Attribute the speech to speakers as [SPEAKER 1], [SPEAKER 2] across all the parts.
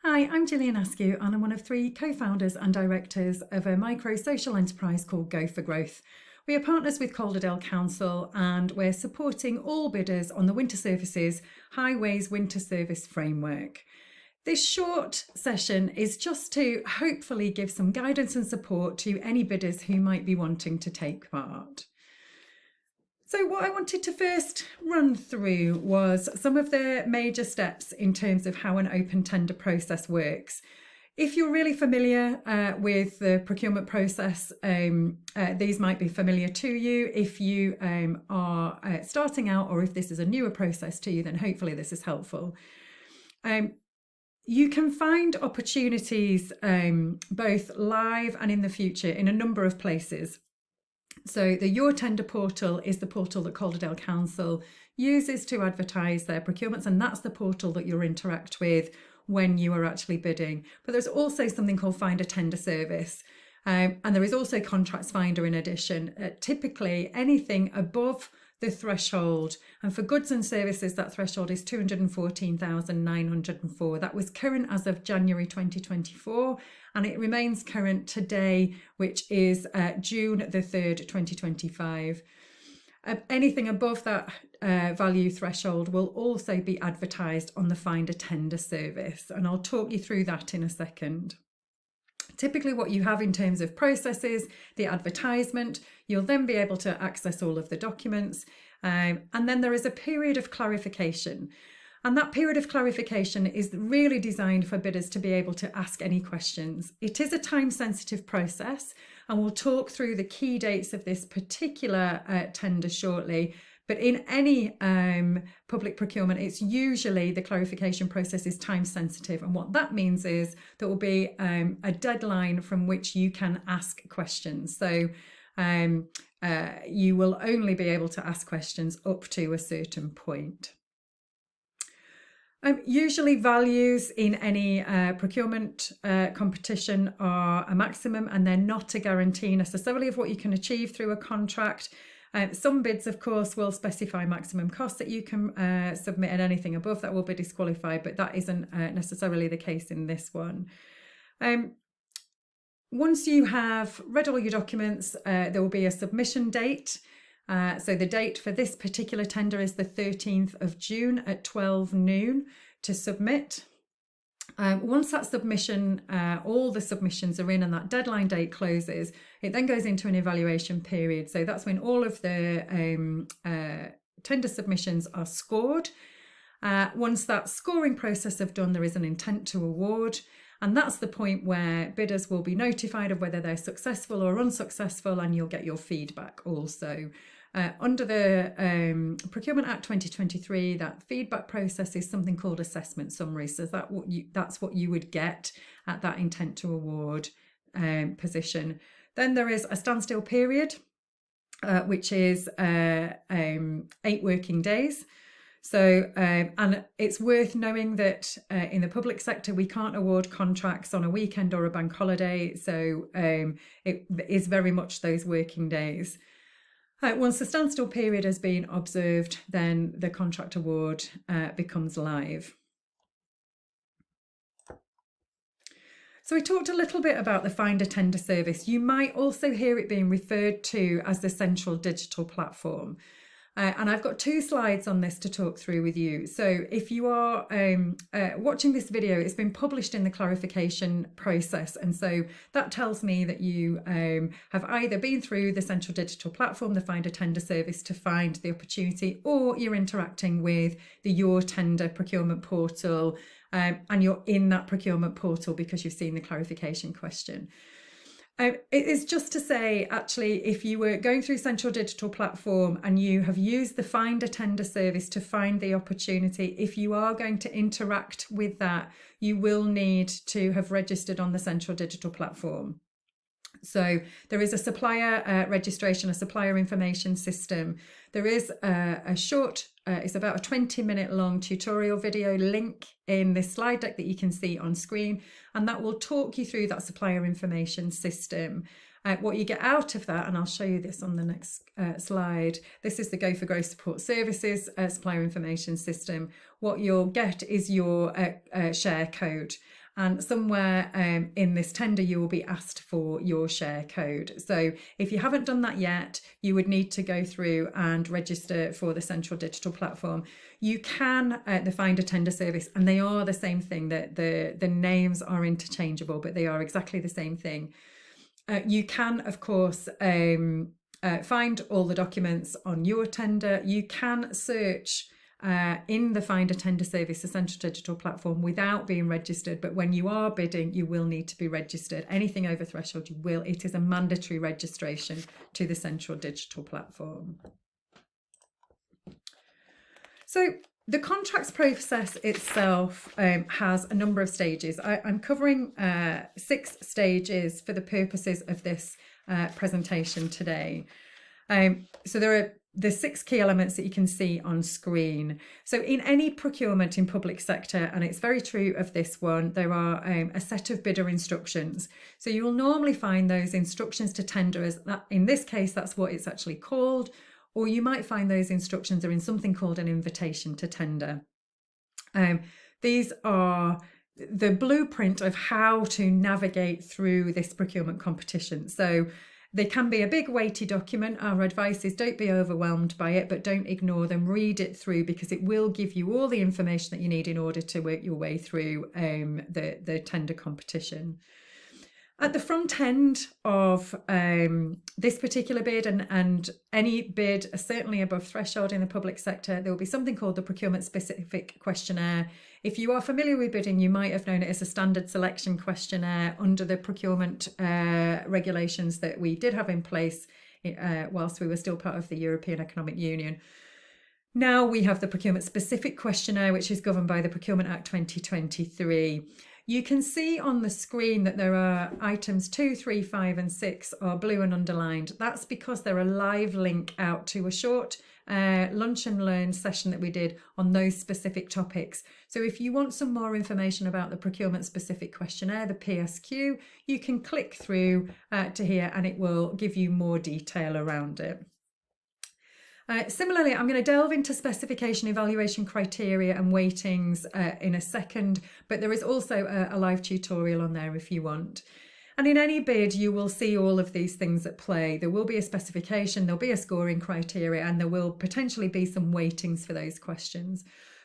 [SPEAKER 1] Hi, I'm Gillian Askew and I'm one of 3 co-founders and directors of a micro-social enterprise called Go for Growth. We are partners with Calderdale Council and we're supporting all bidders on the Winter Services Highways Winter Service Framework. This short session is just to hopefully give some guidance and support to any bidders who might be wanting to take part. So what I wanted to first run through was some of the major steps in terms of how an open tender process works. If you're really familiar with the procurement process, these might be familiar to you. If you are starting out, or if this is a newer process to you, then hopefully this is helpful. You can find opportunities both live and in the future in a number of places. So the Your Tender portal is the portal that Calderdale Council uses to advertise their procurements, and that's the portal that you'll interact with when you are actually bidding. But there's also something called Find a Tender Service, and there is also Contracts Finder in addition. Typically anything above the threshold, and for goods and services that threshold is 214,904. That was current as of January 2024 and it remains current today, which is June the 3rd 2025. Anything above that value threshold will also be advertised on the Find a Tender service, and I'll talk you through that in a second. Typically what you have in terms of processes, the advertisement, you'll then be able to access all of the documents, and then there is a period of clarification. And that period of clarification is really designed for bidders to be able to ask any questions. It is a time-sensitive process, and we'll talk through the key dates of this particular tender shortly. But in any public procurement, it's usually the clarification process is time sensitive. And what that means is there will be a deadline from which you can ask questions. So you will only be able to ask questions up to a certain point. Usually values in any procurement competition are a maximum, and they're not a guarantee necessarily of what you can achieve through a contract. Some bids, of course, will specify maximum costs that you can submit, and anything above that will be disqualified, but that isn't necessarily the case in this one. Once you have read all your documents, there will be a submission date. So the date for this particular tender is the 13th of June at 12 noon to submit. Once that submission, all the submissions are in and that deadline date closes, it then goes into an evaluation period. So that's when all of the tender submissions are scored. Once that scoring process is done, there is an intent to award. And that's the point where bidders will be notified of whether they're successful or unsuccessful, and you'll get your feedback also. Under the Procurement Act 2023, that feedback process is something called assessment summary. So that's what you would get at that intent to award position. Then there is a standstill period, which is 8 working days. So, and it's worth knowing that in the public sector, we can't award contracts on a weekend or a bank holiday. So it is very much those working days. Once the standstill period has been observed, then the contract award becomes live. So we talked a little bit about the Find a Tender service. You might also hear it being referred to as the central digital platform. And I've got 2 slides on this to talk through with you. So if you are watching this video, it's been published in the clarification process. And so that tells me that you have either been through the central digital platform, the Find a Tender service, to find the opportunity, or you're interacting with the Your Tender procurement portal, and you're in that procurement portal because you've seen the clarification question. It is just to say, actually, if you were going through Central Digital Platform and you have used the Find a Tender service to find the opportunity, if you are going to interact with that, you will need to have registered on the Central Digital Platform. So there is a supplier registration, a supplier information system. There is a short, it's about a 20-minute long tutorial video link in this slide deck that you can see on screen, and that will talk you through that supplier information system. What you get out of that, and I'll show you this on the next slide, this is the Go for Growth Support Services supplier information system. What you'll get is your share code. And somewhere in this tender, you will be asked for your share code. So if you haven't done that yet, you would need to go through and register for the central digital platform. You can, the Find a Tender service, and they are the same thing. The names are interchangeable, but they are exactly the same thing. You can, of course, find all the documents on your tender. You can search in the Find a Tender service, the central digital platform, without being registered. But when you are bidding, you will need to be registered. Anything over threshold, you will. It is a mandatory registration to the central digital platform. So the contracts process itself has a number of stages. I'm covering 6 stages for the purposes of this presentation today. So there are the 6 key elements that you can see on screen. So in any procurement in public sector, and it's very true of this one, there are a set of bidder instructions. So you will normally find those instructions to tenderers. That, in this case, that's what it's actually called. Or you might find those instructions are in something called an invitation to tender. These are the blueprint of how to navigate through this procurement competition. So they can be a big weighty document. Our advice is don't be overwhelmed by it, but don't ignore them. Read it through, because it will give you all the information that you need in order to work your way through the tender competition. At the front end of this particular bid and any bid, certainly above threshold in the public sector, there will be something called the procurement specific questionnaire. If you are familiar with bidding, you might have known it as a standard selection questionnaire under the procurement regulations that we did have in place whilst we were still part of the European Economic Union. Now we have the procurement specific questionnaire, which is governed by the Procurement Act 2023. You can see on the screen that there are items 2, 3, 5 and 6 are blue and underlined. That's because they're a live link out to a short lunch and learn session that we did on those specific topics. So if you want some more information about the procurement specific questionnaire, the PSQ, you can click through to here and it will give you more detail around it. Similarly, I'm going to delve into specification, evaluation criteria and weightings in a second, but there is also a live tutorial on there if you want. And in any bid, you will see all of these things at play. There will be a specification, there'll be a scoring criteria, and there will potentially be some weightings for those questions.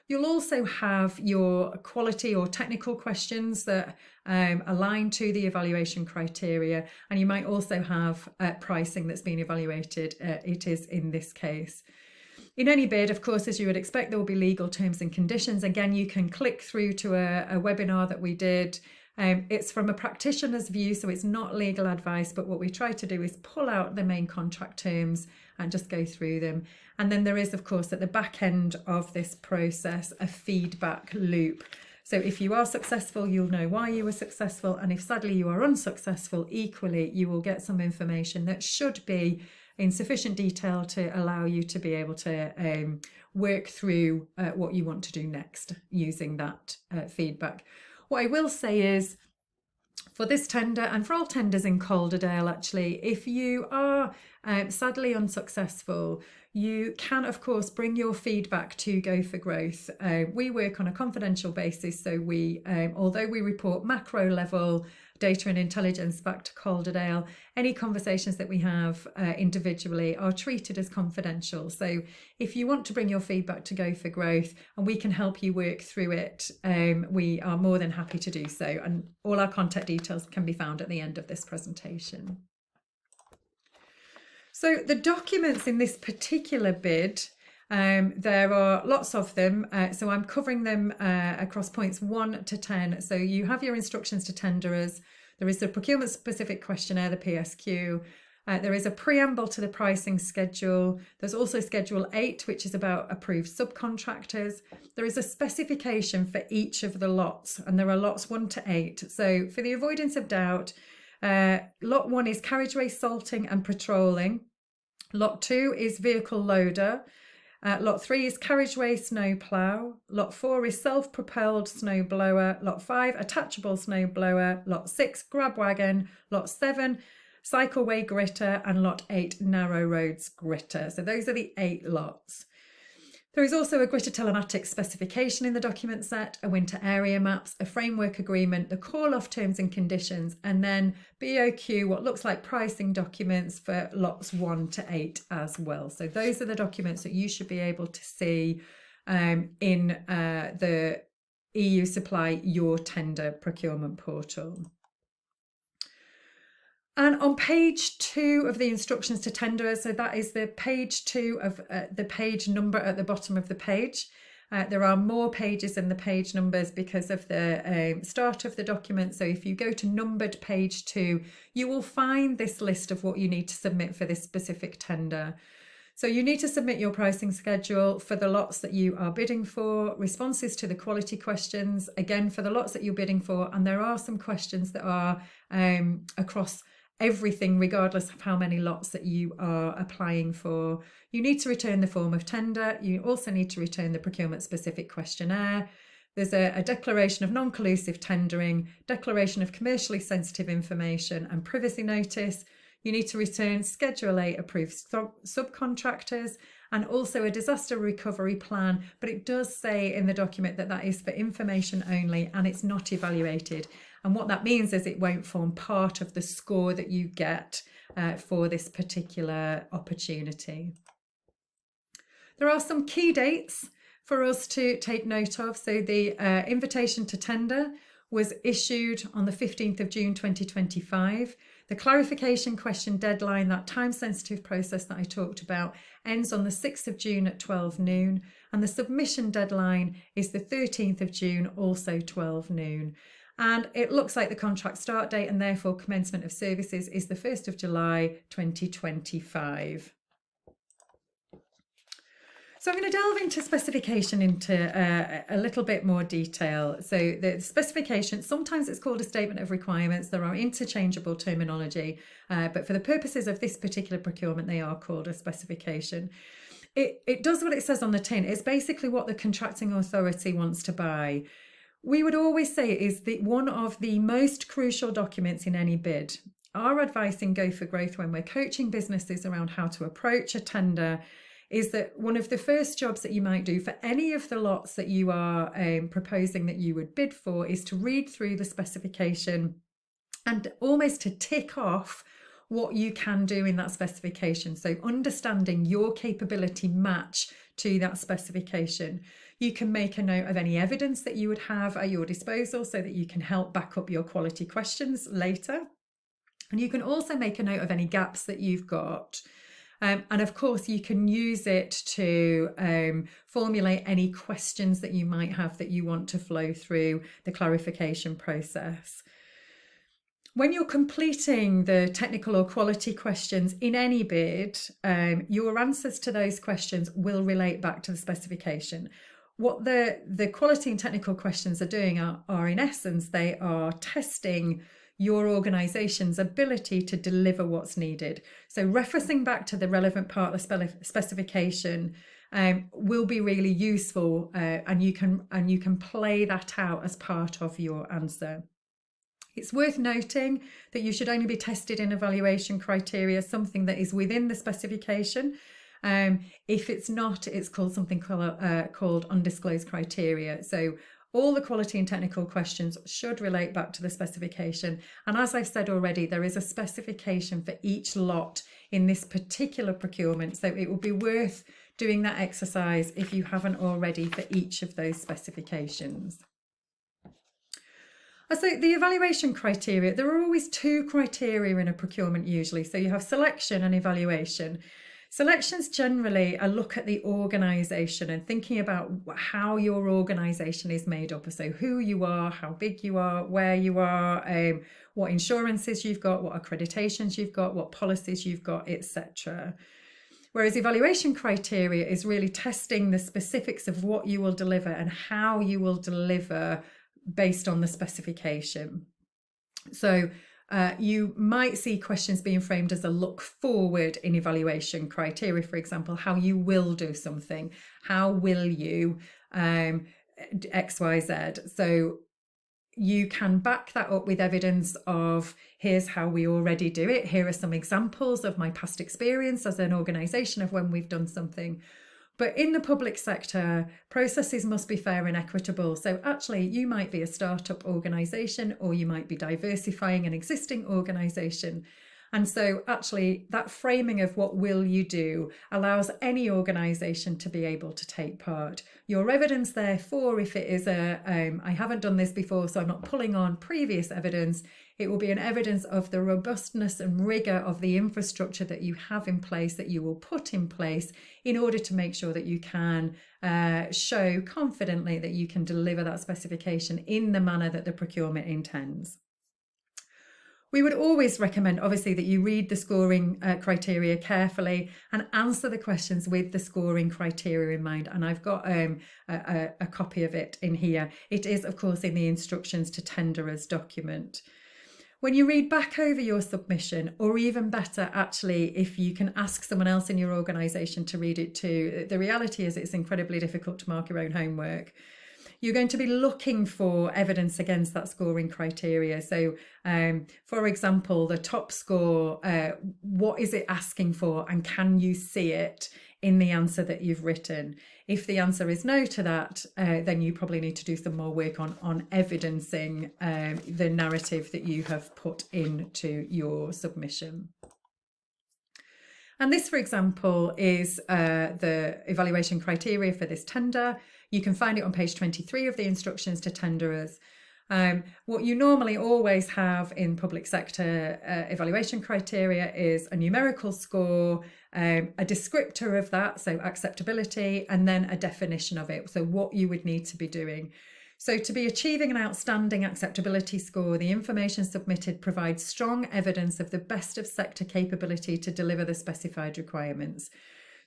[SPEAKER 1] You'll also have your quality or technical questions that align to the evaluation criteria, and you might also have pricing that's been evaluated. It is in this case. In any bid, of course, as you would expect, there will be legal terms and conditions. Again, you can click through to a webinar that we did. It's from a practitioner's view, so it's not legal advice, but what we try to do is pull out the main contract terms and just go through them. And then there is, of course, at the back end of this process, a feedback loop. So if you are successful, you'll know why you were successful. And if sadly you are unsuccessful, equally, you will get some information that should be in sufficient detail to allow you to be able to work through what you want to do next using that feedback. What I will say is, for this tender and for all tenders in Calderdale, actually, if you are sadly unsuccessful, you can, of course, bring your feedback to Go for Growth. We work on a confidential basis, so we, although we report macro level data and intelligence back to Calderdale, any conversations that we have individually are treated as confidential. So if you want to bring your feedback to Go for Growth and we can help you work through it, we are more than happy to do so. And all our contact details can be found at the end of this presentation. So the documents in this particular bid, there are lots of them, so I'm covering them across points 1 to 10. So you have your instructions to tenderers. There is the procurement specific questionnaire, the PSQ. There is a preamble to the pricing schedule. There's also schedule 8, which is about approved subcontractors. There is a specification for each of the lots, and there are lots 1 to 8. So for the avoidance of doubt, lot 1 is carriageway salting and patrolling. Lot 2 is vehicle loader. Lot 3 is carriageway snow plough. Lot 4 is self-propelled snow blower. Lot 5, attachable snow blower. Lot 6, grab wagon. Lot 7, cycleway gritter. And Lot 8, narrow roads gritter. So those are the 8 lots. There is also a grid telematics specification in the document set, a winter area maps, a framework agreement, the call-off terms and conditions, and then BOQ, what looks like pricing documents for lots 1 to 8 as well. So those are the documents that you should be able to see in the EU Supply Your Tender procurement portal. And on page 2 of the instructions to tenderers, so that is the page 2 of the page number at the bottom of the page. There are more pages in the page numbers because of the start of the document. So if you go to numbered page 2, you will find this list of what you need to submit for this specific tender. So you need to submit your pricing schedule for the lots that you are bidding for, responses to the quality questions, again, for the lots that you're bidding for. And there are some questions that are across everything, regardless of how many lots that you are applying for. You need to return the form of tender. You also need to return the procurement specific questionnaire. There's a declaration of non-collusive tendering, declaration of commercially sensitive information and privacy notice. You need to return Schedule 8 approved subcontractors and also a disaster recovery plan. But it does say in the document that that is for information only and it's not evaluated. And what that means is it won't form part of the score that you get for this particular opportunity. There are some key dates for us to take note of. So the invitation to tender was issued on the 15th of June 2025. The clarification question deadline, that time-sensitive process that I talked about, ends on the 6th of June at 12 noon. And the submission deadline is the 13th of June, also 12 noon. And it looks like the contract start date and therefore commencement of services is the 1st of July 2025. So I'm going to delve into specification into a little bit more detail. So the specification, sometimes it's called a statement of requirements. There are interchangeable terminology, but for the purposes of this particular procurement, they are called a specification. It does what it says on the tin. It's basically what the contracting authority wants to buy. We would always say it is one of the most crucial documents in any bid. Our advice in Go for Growth when we're coaching businesses around how to approach a tender is that one of the first jobs that you might do for any of the lots that you are proposing that you would bid for is to read through the specification and almost to tick off what you can do in that specification. So understanding your capability match to that specification. You can make a note of any evidence that you would have at your disposal so that you can help back up your quality questions later. And you can also make a note of any gaps that you've got. And of course, you can use it to formulate any questions that you might have that you want to flow through the clarification process. When you're completing the technical or quality questions in any bid, your answers to those questions will relate back to the specification. What the quality and technical questions are doing are in essence, they are testing your organisation's ability to deliver what's needed. So referencing back to the relevant part of the specification will be really useful, and you can play that out as part of your answer. It's worth noting that you should only be tested in evaluation criteria, something that is within the specification. If it's not, it's called something called undisclosed criteria. So all the quality and technical questions should relate back to the specification. And as I've said already, there is a specification for each lot in this particular procurement. So it will be worth doing that exercise if you haven't already for each of those specifications. So the evaluation criteria, there are always two criteria in a procurement usually. So you have selection and evaluation. Selections generally a look at the organisation and thinking about how your organisation is made up. So who you are, how big you are, where you are, what insurances you've got, what accreditations you've got, what policies you've got, etc. Whereas evaluation criteria is really testing the specifics of what you will deliver and how you will deliver based on the specification. So you might see questions being framed as a look forward in evaluation criteria, for example, how you will do something, how will you X, Y, Z. So you can back that up with evidence of here's how we already do it. Here are some examples of my past experience as an organisation of when we've done something. But in the public sector, processes must be fair and equitable. So actually, you might be a startup organisation, or you might be diversifying an existing organisation. And so actually that framing of what will you do allows any organisation to be able to take part. Your evidence, therefore, if it is I haven't done this before, so I'm not pulling on previous evidence, it will be an evidence of the robustness and rigour of the infrastructure that you have in place, that you will put in place in order to make sure that you can show confidently that you can deliver that specification in the manner that the procurement intends. We would always recommend, obviously, that you read the scoring criteria carefully and answer the questions with the scoring criteria in mind. And I've got a copy of it in here. It is, of course, in the instructions to tenderers document. When you read back over your submission, or even better, actually, if you can ask someone else in your organisation to read it too, the reality is it's incredibly difficult to mark your own homework. You're going to be looking for evidence against that scoring criteria. So, for example, the top score, what is it asking for, and can you see it in the answer that you've written? If the answer is no to that, then you probably need to do some more work on evidencing the narrative that you have put into your submission. And this, for example, is the evaluation criteria for this tender. You can find it on page 23 of the instructions to tenderers. What you normally always have in public sector evaluation criteria is a numerical score, a descriptor of that, so acceptability, and then a definition of it, so what you would need to be doing. So to be achieving an outstanding acceptability score, the information submitted provides strong evidence of the best of sector capability to deliver the specified requirements.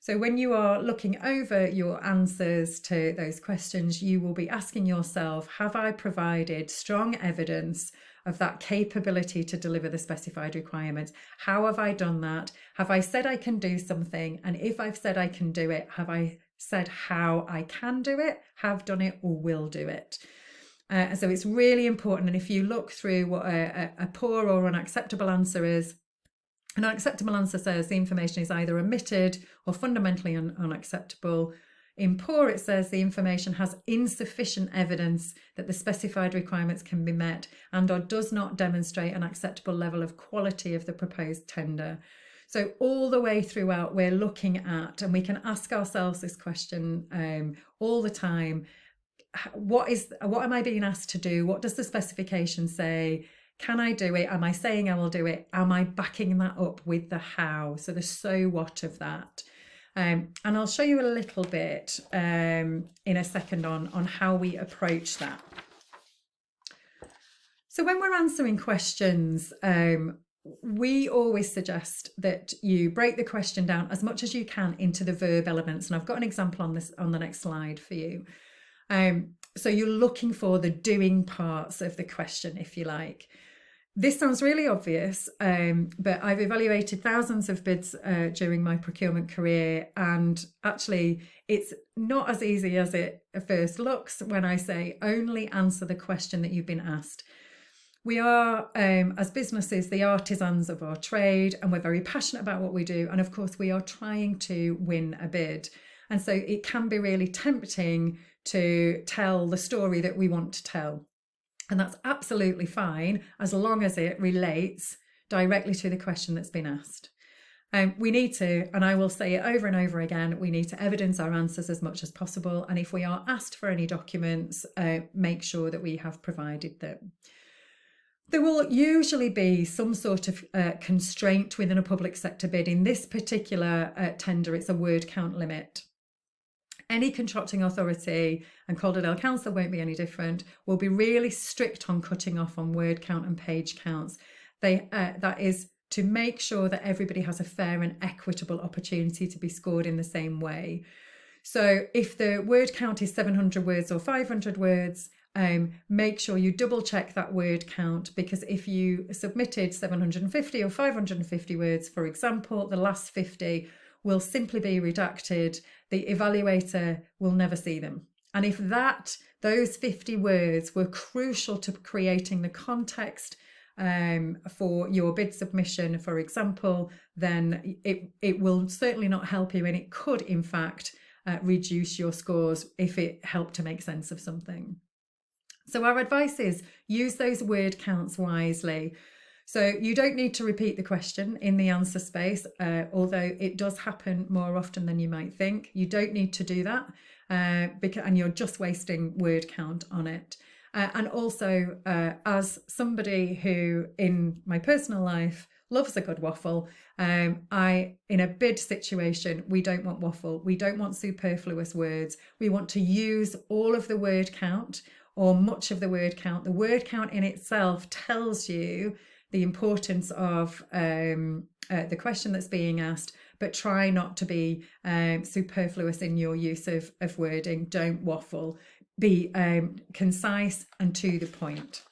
[SPEAKER 1] So when you are looking over your answers to those questions, you will be asking yourself, have I provided strong evidence of that capability to deliver the specified requirements? How have I done that? Have I said I can do something? And if I've said I can do it, have I said how I can do it, have done it, or will do it? So it's really important. And if you look through what a poor or unacceptable answer is, an unacceptable answer says the information is either omitted or fundamentally unacceptable. In poor, it says the information has insufficient evidence that the specified requirements can be met and or does not demonstrate an acceptable level of quality of the proposed tender. So all the way throughout, we're looking at, and we can ask ourselves this question all the time, what am I being asked to do? What does the specification say? Can I do it? Am I saying I will do it? Am I backing that up with the how? So the so what of that. And I'll show you a little bit in a second on how we approach that. So when we're answering questions, we always suggest that you break the question down as much as you can into the verb elements. And I've got an example on this on the next slide for you. So you're looking for the doing parts of the question, if you like. This sounds really obvious, but I've evaluated thousands of bids during my procurement career, and actually it's not as easy as it first looks when I say only answer the question that you've been asked. We are, as businesses, the artisans of our trade, and we're very passionate about what we do. And of course, we are trying to win a bid. And so it can be really tempting to tell the story that we want to tell. And that's absolutely fine, as long as it relates directly to the question that's been asked. We need to, and I will say it over and over again, we need to evidence our answers as much as possible. And if we are asked for any documents, make sure that we have provided them. There will usually be some sort of constraint within a public sector bid. In this particular tender, it's a word count limit. Any contracting authority, and Calderdale Council won't be any different, will be really strict on cutting off on word count and page counts. That is to make sure that everybody has a fair and equitable opportunity to be scored in the same way. So if the word count is 700 words or 500 words, make sure you double check that word count, because if you submitted 750 or 550 words, for example, the last 50 will simply be redacted. The evaluator will never see them. And if those 50 words were crucial to creating the context for your bid submission, for example, then it will certainly not help you, and it could in fact reduce your scores if it helped to make sense of something. So our advice is use those word counts wisely. So you don't need to repeat the question in the answer space, although it does happen more often than you might think. You don't need to do that, and you're just wasting word count on it. And also, as somebody who in my personal life loves a good waffle, in a bid situation, we don't want waffle. We don't want superfluous words. We want to use all of the word count or much of the word count. The word count in itself tells you the importance of the question that's being asked, but try not to be superfluous in your use of wording. Don't waffle. Be concise and to the point.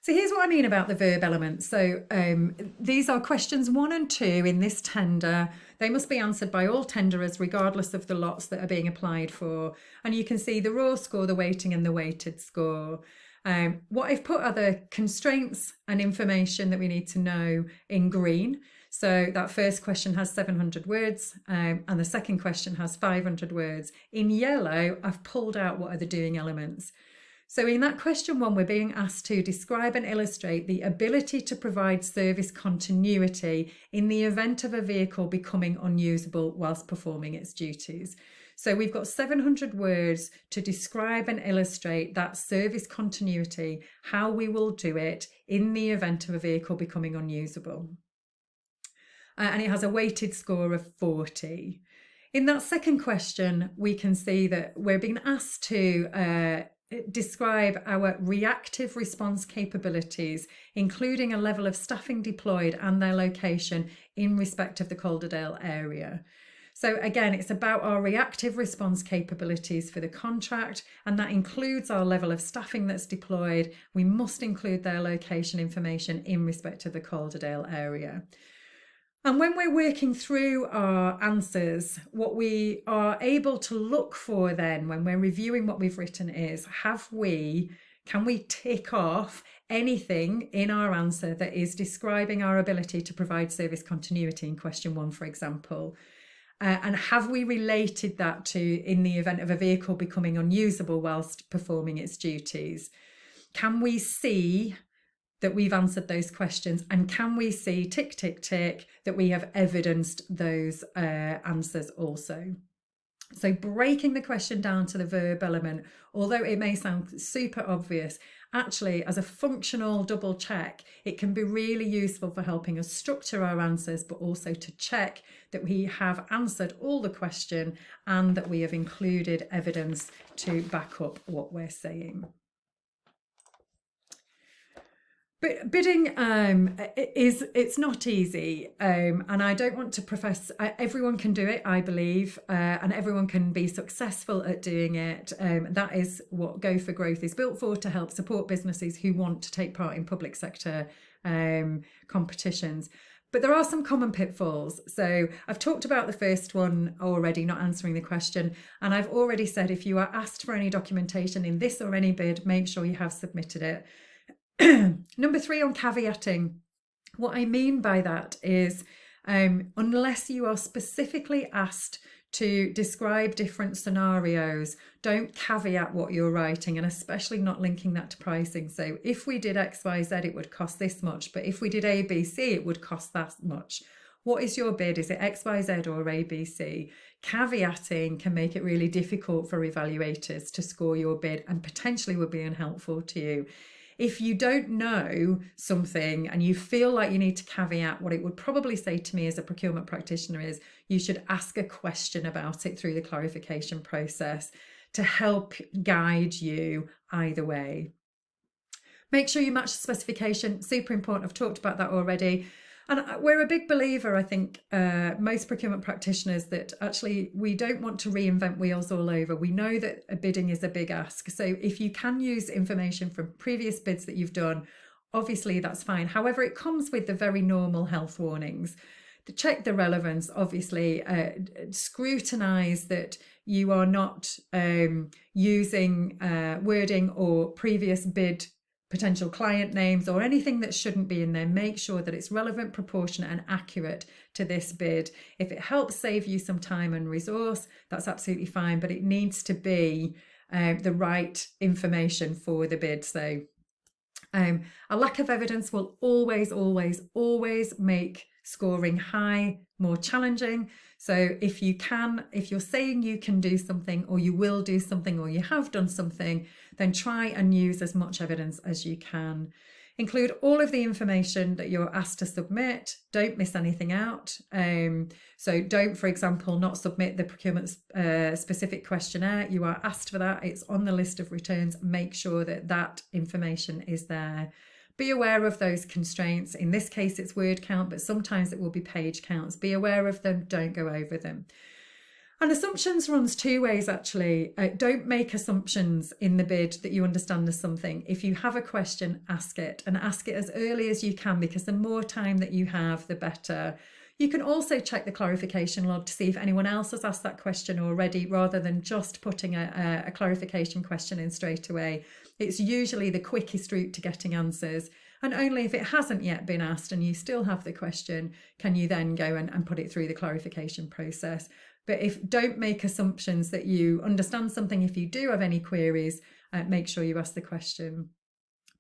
[SPEAKER 1] So here's what I mean about the verb element. So these are questions 1 and 2 in this tender. They must be answered by all tenderers regardless of the lots that are being applied for. And you can see the raw score, the weighting and the weighted score. What I've put are the constraints and information that we need to know in green. So that first question has 700 words and the second question has 500 words. In yellow, I've pulled out what are the doing elements. So in that question 1, we're being asked to describe and illustrate the ability to provide service continuity in the event of a vehicle becoming unusable whilst performing its duties. So we've got 700 words to describe and illustrate that service continuity, how we will do it in the event of a vehicle becoming unusable. And it has a weighted score of 40. In that second question, we can see that we're being asked to describe our reactive response capabilities, including a level of staffing deployed and their location in respect of the Calderdale area. So again, it's about our reactive response capabilities for the contract, and that includes our level of staffing that's deployed. We must include their location information in respect of the Calderdale area. And when we're working through our answers, what we are able to look for then when we're reviewing what we've written is, can we tick off anything in our answer that is describing our ability to provide service continuity in question 1, for example? And have we related that to in the event of a vehicle becoming unusable whilst performing its duties? Can we see that we've answered those questions, and can we see tick, tick, tick that we have evidenced those answers also? So breaking the question down to the verb element, although it may sound super obvious, actually as a functional double check, it can be really useful for helping us structure our answers, but also to check that we have answered all the question and that we have included evidence to back up what we're saying. But bidding it's not easy, and I don't want to profess everyone can do it, I believe, and everyone can be successful at doing it. That is what Go for Growth is built for, to help support businesses who want to take part in public sector competitions. But there are some common pitfalls. So I've talked about the first one already, not answering the question. And I've already said if you are asked for any documentation in this or any bid, make sure you have submitted it. Number 3 on caveating. What I mean by that is unless you are specifically asked to describe different scenarios, don't caveat what you're writing, and especially not linking that to pricing. So if we did X, Y, Z, it would cost this much, but if we did A, B, C, it would cost that much. What is your bid? Is it X, Y, Z or A, B, C? Caveating can make it really difficult for evaluators to score your bid and potentially would be unhelpful to you. If you don't know something and you feel like you need to caveat, what it would probably say to me as a procurement practitioner is you should ask a question about it through the clarification process to help guide you either way. Make sure you match the specification, super important. I've talked about that already. And we're a big believer, I think, most procurement practitioners, that actually we don't want to reinvent wheels all over. We know that a bidding is a big ask. So if you can use information from previous bids that you've done, obviously that's fine. However, it comes with the very normal health warnings. To check the relevance, obviously, scrutinise that you are not using wording or previous bid potential client names or anything that shouldn't be in there. Make sure that it's relevant, proportionate and accurate to this bid. If it helps save you some time and resource, that's absolutely fine, but it needs to be the right information for the bid. So a lack of evidence will always, always, always make scoring high more challenging. So if you're saying you can do something or you will do something or you have done something, then try and use as much evidence as you can. Include all of the information that you're asked to submit. Don't miss anything out. So don't, for example, not submit the procurement specific questionnaire. You are asked for that. It's on the list of returns. Make sure that that information is there. Be aware of those constraints. In this case, it's word count, but sometimes it will be page counts. Be aware of them. Don't go over them. And assumptions runs two ways, actually. Don't make assumptions in the bid that you understand there's something. If you have a question, ask it, and ask it as early as you can, because the more time that you have, the better. You can also check the clarification log to see if anyone else has asked that question already, rather than just putting a clarification question in straight away. It's usually the quickest route to getting answers. And only if it hasn't yet been asked and you still have the question, can you then go and put it through the clarification process. But don't make assumptions that you understand something. If you do have any queries, make sure you ask the question.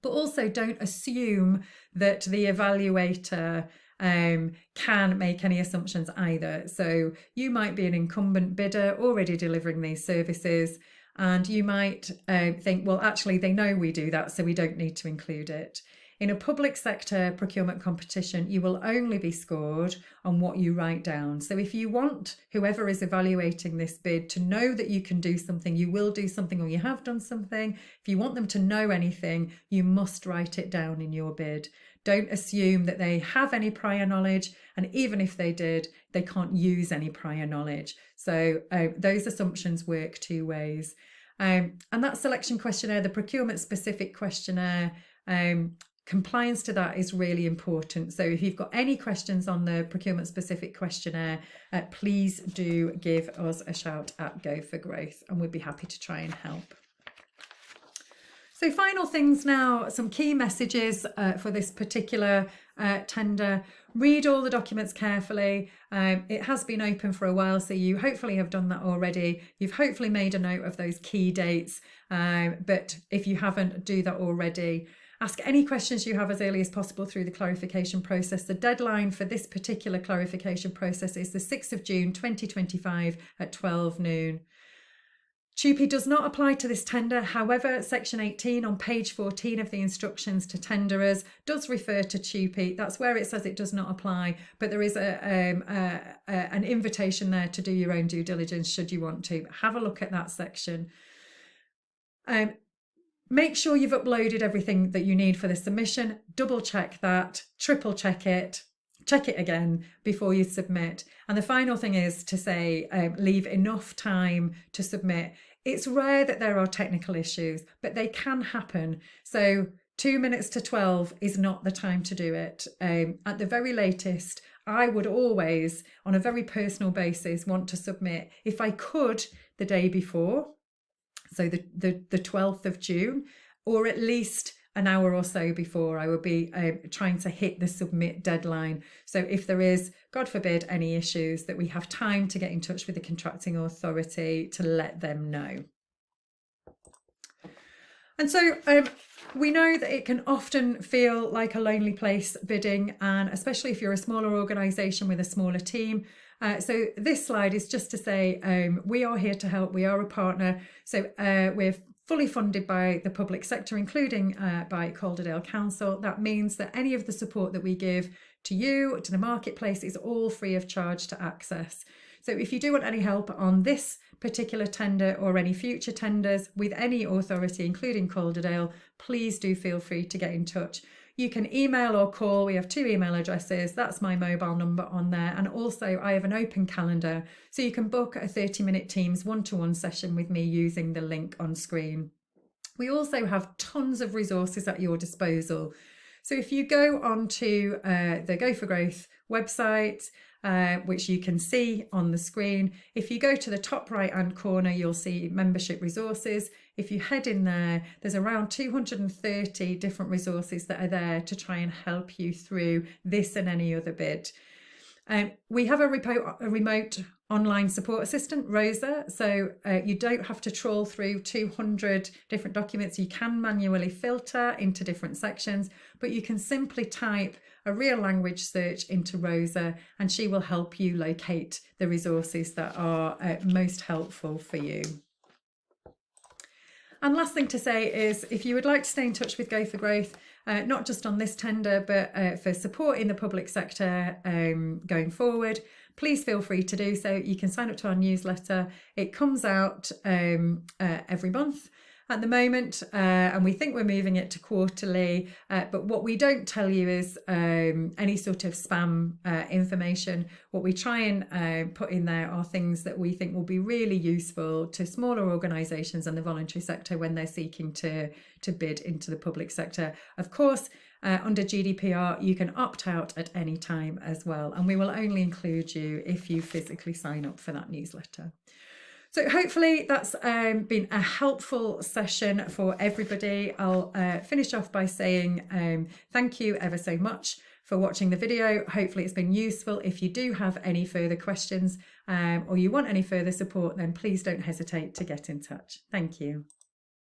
[SPEAKER 1] But also don't assume that the evaluator can make any assumptions either. So you might be an incumbent bidder already delivering these services, and you might think, well, actually, they know we do that, so we don't need to include it. In a public sector procurement competition, you will only be scored on what you write down. So if you want whoever is evaluating this bid to know that you can do something, you will do something, or you have done something, if you want them to know anything, you must write it down in your bid. Don't assume that they have any prior knowledge, and even if they did, they can't use any prior knowledge. So those assumptions work two ways. And that selection questionnaire, the procurement specific questionnaire, compliance to that is really important. So if you've got any questions on the procurement specific questionnaire, please do give us a shout at Go for Growth, and we'd be happy to try and help. So final things now, some key messages for this particular tender. Read all the documents carefully. It has been open for a while, so you hopefully have done that already. You've hopefully made a note of those key dates, but if you haven't, do that already. Ask any questions you have as early as possible through the clarification process. The deadline for this particular clarification process is the 6th of June 2025 at 12 noon. TUPE does not apply to this tender. However, section 18 on page 14 of the instructions to tenderers does refer to TUPE. That's where it says it does not apply, but there is an invitation there to do your own due diligence should you want to. Have a look at that section. Make sure you've uploaded everything that you need for the submission. Double check that, triple check it again before you submit. And the final thing is to say, leave enough time to submit. It's rare that there are technical issues, but they can happen. So 2 minutes to 12 is not the time to do it. At the very latest, I would always, on a very personal basis, want to submit, if I could, the day before. So the 12th of June, or at least an hour or so before. I will be trying to hit the submit deadline. So if there is, God forbid, any issues, that we have time to get in touch with the contracting authority to let them know. And so we know that it can often feel like a lonely place bidding, and especially if you're a smaller organisation with a smaller team. So this slide is just to say we are here to help. We are a partner. So we're fully funded by the public sector, including by Calderdale Council. That means that any of the support that we give to you, to the marketplace, is all free of charge to access. So if you do want any help on this particular tender or any future tenders with any authority, including Calderdale, please do feel free to get in touch. You can email or call. We have 2 email addresses. That's my mobile number on there. And also I have an open calendar, so you can book a 30-minute Teams one-to-one session with me using the link on screen. We also have tons of resources at your disposal. So if you go onto the Go for Growth website, which you can see on the screen. If you go to the top right hand corner, you'll see membership resources. If you head in there, there's around 230 different resources that are there to try and help you through this and any other bid. We have a remote online support assistant, Rosa, so you don't have to trawl through 200 different documents. You can manually filter into different sections, but you can simply type a real language search into Rosa and she will help you locate the resources that are most helpful for you. And last thing to say is, if you would like to stay in touch with Go for Growth, not just on this tender, but for support in the public sector going forward, please feel free to do so. You can sign up to our newsletter. It comes out every month at the moment, and we think we're moving it to quarterly. But what we don't tell you is any sort of spam information. What we try and put in there are things that we think will be really useful to smaller organisations and the voluntary sector when they're seeking to bid into the public sector. Of course, under GDPR, you can opt out at any time as well, and we will only include you if you physically sign up for that newsletter. So hopefully that's been a helpful session for everybody. I'll finish off by saying thank you ever so much for watching the video. Hopefully it's been useful. If you do have any further questions or you want any further support, then please don't hesitate to get in touch. Thank you.